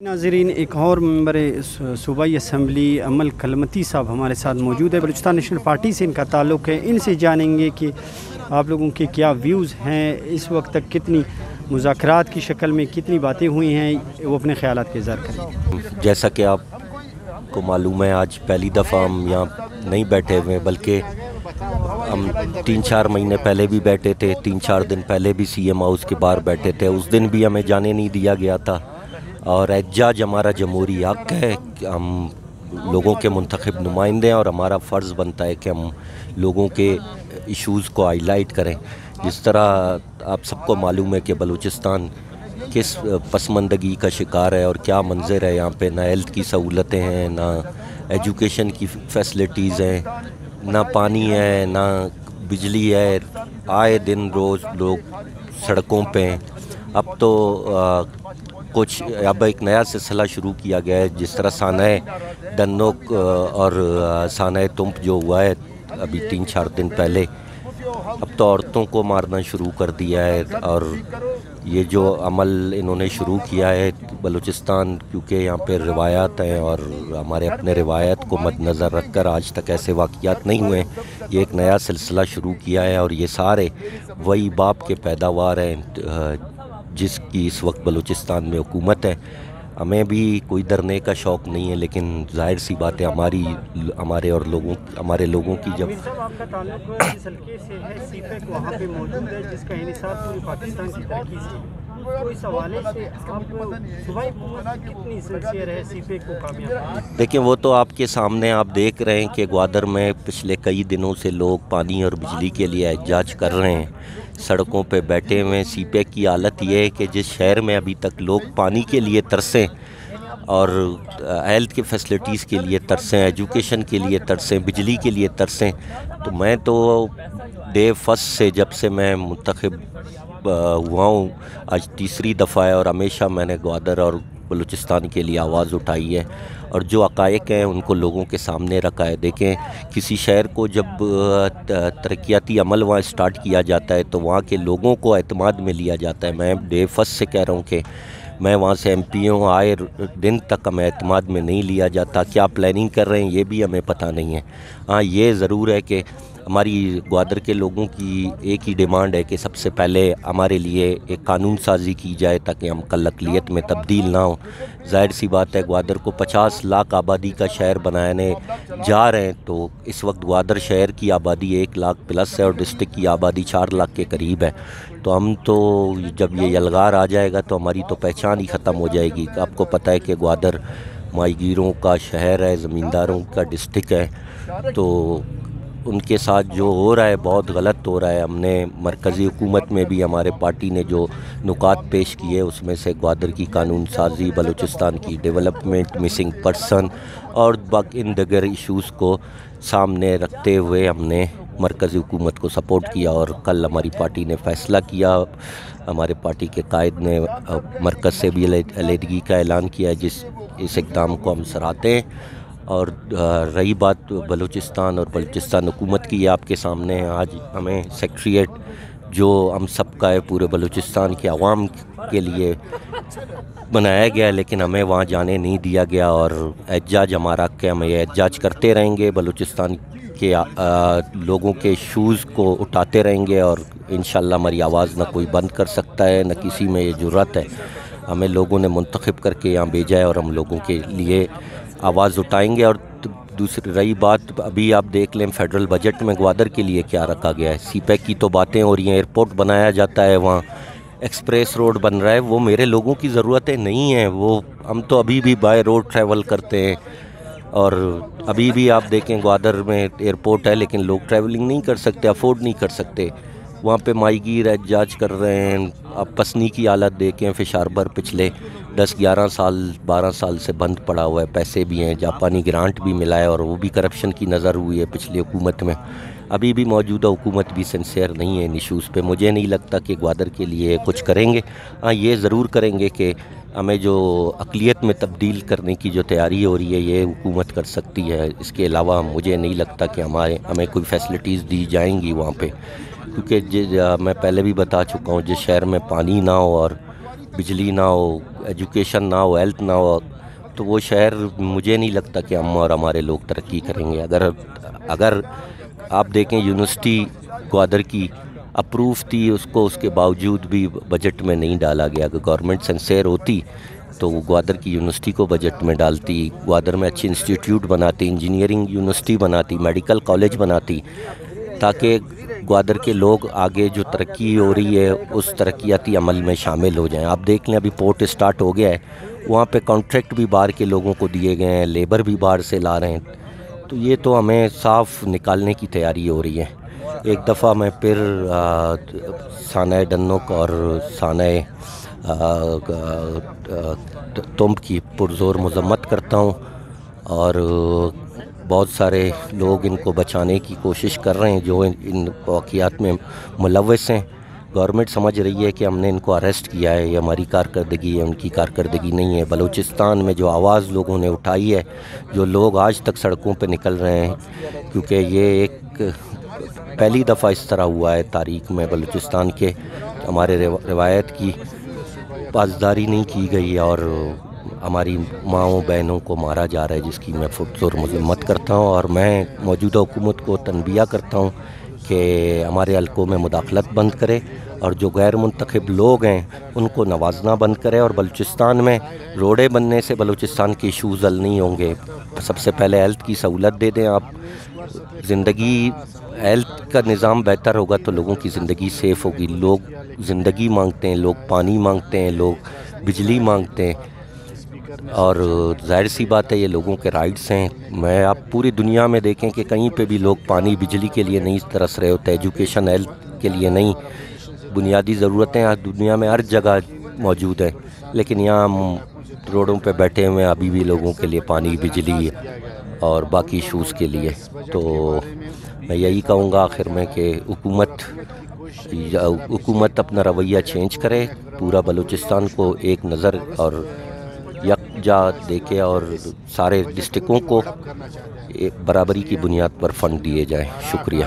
नाजरीन, एक और मेंबर सूबाई असम्बली अमल कलमती साहब हमारे साथ मौजूद है। बलूचिस्तान नेशनल पार्टी से इनका ताल्लुक़ है। इनसे जानेंगे कि आप लोगों के क्या व्यूज़ हैं, इस वक्त तक कितनी मुज़ाकरात की शक्ल में कितनी बातें हुई हैं, वो अपने ख़यालात के इज़हार करें। जैसा कि आपको मालूम है, आज पहली दफ़ा हम यहाँ नहीं बैठे हुए हैं, बल्कि हम 3-4 महीने पहले भी बैठे थे। 3-4 दिन पहले भी CM हाउस के बाहर बैठे थे। उस दिन भी हमें जाने नहीं दिया गया था। और एहतजाज हमारा जमहूरी हक़ है कि हम लोगों के मुंतखब नुमाइंदे हैं और हमारा फ़र्ज़ बनता है कि हम लोगों के इश्यूज़ को हाईलाइट करें। जिस तरह आप सबको मालूम है कि बलूचिस्तान किस पसमंदगी का शिकार है और क्या मंज़र है यहाँ पे। ना हेल्थ की सहूलतें हैं, ना एजुकेशन की फैसिलिटीज़ हैं, ना पानी है, ना बिजली है। आए दिन रोज़ लोग सड़कों पे हैं। अब तो अब एक नया सिलसिला शुरू किया गया है। जिस तरह सानाए दन्नोक और सानाए तुम्प जो हुआ है अभी 3-4 दिन पहले, अब तो औरतों को मारना शुरू कर दिया है। और ये जो अमल इन्होंने शुरू किया है बलूचिस्तान, क्योंकि यहाँ पे रिवायात हैं और हमारे अपने रिवायात को मद्देनज़र रख कर आज तक ऐसे वाक़यात नहीं हुए। ये एक नया सिलसिला शुरू किया है और ये सारे वही बाप के पैदावार हैं जिसकी इस वक्त बलूचिस्तान में हुकूमत है। हमें भी कोई डरने का शौक़ नहीं है, लेकिन ज़ाहिर सी बात है हमारे लोगों की जब आपका ताल्लुक़ जिस हल्के से है, सीपेक वहाँ पे मौजूद है, जिसका इन्हिसार पूरी पाकिस्तान की तरक्की से, तो इस हवाले से आप सूबाई हुकूमत कितनी सिंसियर है सीपेक को कामयाब? देखिए, वो तो आपके सामने आप देख रहे हैं कि ग्वादर में पिछले कई दिनों से लोग पानी और बिजली के लिए एहतजाज कर रहे हैं, सड़कों पे बैठे हुए हैं। सीपेक की हालत ये है कि जिस शहर में अभी तक लोग पानी के लिए तरसें और हेल्थ की फैसिलिटीज़ के लिए तरसें, एजुकेशन के लिए तरसें, बिजली के लिए तरसें, तो मैं तो डे फर्स्ट से जब से मैं मुंतखब हुआ हूँ, आज तीसरी दफ़ा है, और हमेशा मैंने ग्वादर और बलूचिस्तान के लिए आवाज़ उठाई है और जो हक़ाइक़ हैं उनको लोगों के सामने रखा है। देखें, किसी शहर को जब तरक्याती अमल वहाँ स्टार्ट किया जाता है तो वहाँ के लोगों को एतमाद में लिया जाता है। मैं डे फर्स्ट से कह रहा हूँ कि मैं वहाँ से MP हूँ, आए दिन तक हमें एतमाद में नहीं लिया जाता। क्या प्लानिंग कर रहे हैं ये भी हमें पता नहीं है। हाँ, ये ज़रूर है कि हमारी ग्वादर के लोगों की एक ही डिमांड है कि सबसे पहले हमारे लिए एक कानून साजी की जाए ताकि हम कल अक़लियत में तब्दील ना हो। ज़ाहिर सी बात है, ग्वादर को 50 लाख आबादी का शहर बनाने जा रहे हैं, तो इस वक्त ग्वादर शहर की आबादी 1 लाख प्लस है और डिस्ट्रिक्ट की आबादी 4 लाख के करीब है। तो हम तो जब ये यलगार आ जाएगा तो हमारी तो पहचान ही ख़त्म हो जाएगी। आपको पता है कि ग्वादर माहीगीरों का शहर है, ज़मींदारों का डिस्ट्रिक्ट है, तो उनके साथ जो हो रहा है बहुत गलत हो रहा है। हमने मरकज़ी हुकूमत में भी हमारे पार्टी ने जो नुकात पेश किए उसमें से ग्वादर की कानून साजी, बलूचिस्तान की डेवलपमेंट, मिसिंग पर्सन और इन दीगर इशूज़ को सामने रखते हुए हमने मरकज़ी हुकूमत को सपोर्ट किया। और कल हमारी पार्टी ने फ़ैसला किया, हमारे पार्टी के कायद ने मरकज़ से भी अलहदगी का ऐलान किया, इस इक़दाम को हम सराहते हैं। और रही बात बलूचिस्तान और बलूचिस्तान हुकूमत की, आपके सामने है। आज हमें सेक्रेटेरिएट जो हम सब का है, पूरे बलूचिस्तान के अवाम के लिए बनाया गया है, लेकिन हमें वहाँ जाने नहीं दिया गया। और एहतजाज हमारा हक़ है, हम ये एहतजाज करते रहेंगे, बलूचिस्तान के लोगों के इशूज़ को उठाते रहेंगे और इंशाअल्लाह हमारी आवाज़ ना कोई बंद कर सकता है, ना किसी में ये जुर्रत है। हमें लोगों ने मुंतखब करके यहाँ भेजा है और हम लोगों के लिए आवाज़ उठाएंगे। और दूसरी रही बात, अभी आप देख लें फेडरल बजट में ग्वादर के लिए क्या रखा गया है। सीपेक की तो बातें हो रही हैं, एयरपोर्ट बनाया जाता है, वहाँ एक्सप्रेस रोड बन रहा है, वो मेरे लोगों की ज़रूरतें नहीं हैं। वो हम तो अभी भी बाय रोड ट्रैवल करते हैं और अभी भी आप देखें ग्वादर में एयरपोर्ट है लेकिन लोग ट्रैवलिंग नहीं कर सकते, अफोर्ड नहीं कर सकते। वहाँ पे माहीगीर एहतजाज कर रहे हैं। अब पसनी की हालत देखें, फिश हार्बर पिछले 10-11 साल 12 साल से बंद पड़ा हुआ है। पैसे भी हैं, जापानी ग्रांट भी मिला है और वो भी करप्शन की नज़र हुई है पिछली हुकूमत में। अभी भी मौजूदा हुकूमत भी सिंसियर नहीं है इन इशूज़ पे। मुझे नहीं लगता कि ग्वादर के लिए कुछ करेंगे। हाँ, ये ज़रूर करेंगे कि हमें जो अक़लियत में तब्दील करने की जो तैयारी हो रही है ये हुकूमत कर सकती है। इसके अलावा मुझे नहीं लगता कि हमें कोई फैसिलिटीज़ दी जाएंगी वहाँ पे, क्योंकि मैं पहले भी बता चुका हूँ, जिस शहर में पानी ना हो और بجلی نہ ہو، ایجوکیشن نہ ہو، ہیلتھ نہ ہو، تو وہ شہر مجھے نہیں لگتا کہ ہم اور ہمارے لوگ ترقی کریں گے۔ اگر آپ دیکھیں یونیورسٹی گوادر کی اپروف تھی، اس کو اس کے باوجود بھی بجٹ میں نہیں ڈالا گیا۔ اگر گورنمنٹ سنسیئر ہوتی تو وہ گوادر کی یونیورسٹی کو بجٹ میں ڈالتی، گوادر میں اچھی انسٹیٹیوٹ بناتی، انجینئرنگ یونیورسٹی بناتی، میڈیکل کالج بناتی، تاکہ گوادر کے لوگ آگے جو ترقی ہو رہی ہے اس ترقیاتی عمل میں شامل ہو جائیں۔ آپ دیکھ لیں ابھی پورٹ اسٹارٹ ہو گیا ہے، وہاں پہ کانٹریکٹ بھی باہر کے لوگوں کو دیے گئے ہیں، لیبر بھی باہر سے لا رہے ہیں، تو یہ تو ہمیں صاف نکالنے کی تیاری ہو رہی ہے۔ ایک دفعہ میں پھر سانحہ ڈنوک اور سانحہ تمب کی پرزور مذمت کرتا ہوں، اور بہت سارے لوگ ان کو بچانے کی کوشش کر رہے ہیں جو ان واقعات میں ملوث ہیں۔ گورنمنٹ سمجھ رہی ہے کہ ہم نے ان کو اریسٹ کیا ہے، یہ ہماری کارکردگی ہے، ان کی کارکردگی نہیں ہے۔ بلوچستان میں جو آواز لوگوں نے اٹھائی ہے، جو لوگ آج تک سڑکوں پہ نکل رہے ہیں، کیونکہ یہ ایک پہلی دفعہ اس طرح ہوا ہے تاریخ میں بلوچستان کے، ہمارے روایت کی پاسداری نہیں کی گئی اور ہماری ماؤں بہنوں کو مارا جا رہا ہے، جس کی میں پرزور مذمت کرتا ہوں، اور میں موجودہ حکومت کو تنبیہ کرتا ہوں کہ ہمارے حلقوں میں مداخلت بند کرے، اور جو غیر منتخب لوگ ہیں ان کو نوازنا بند کرے، اور بلوچستان میں روڈیں بننے سے بلوچستان کے ایشوز حل نہیں ہوں گے۔ سب سے پہلے ہیلتھ کی سہولت دے دیں آپ، زندگی ہیلتھ کا نظام بہتر ہوگا تو لوگوں کی زندگی سیف ہوگی۔ لوگ زندگی مانگتے ہیں، لوگ پانی مانگتے ہیں، لوگ بجلی مانگتے ہیں، اور ظاہر سی بات ہے یہ لوگوں کے رائٹس ہیں۔ میں آپ پوری دنیا میں دیکھیں کہ کہیں پہ بھی لوگ پانی بجلی کے لیے نہیں ترس رہے ہوتے، ایجوکیشن ہیلتھ کے لیے نہیں، بنیادی ضرورتیں دنیا میں ہر جگہ موجود ہیں، لیکن یہاں ہم روڈوں پہ بیٹھے ہوئے ہیں ابھی بھی لوگوں کے لیے پانی، بجلی اور باقی ایشوز کے لیے۔ تو میں یہی کہوں گا آخر میں کہ حکومت اپنا رویہ چینج کرے، پورا بلوچستان کو ایک نظر اور یکجا دیکھے، اور سارے ڈسٹرکوں کو برابری کی بنیاد پر فنڈ دیے جائیں۔ شکریہ۔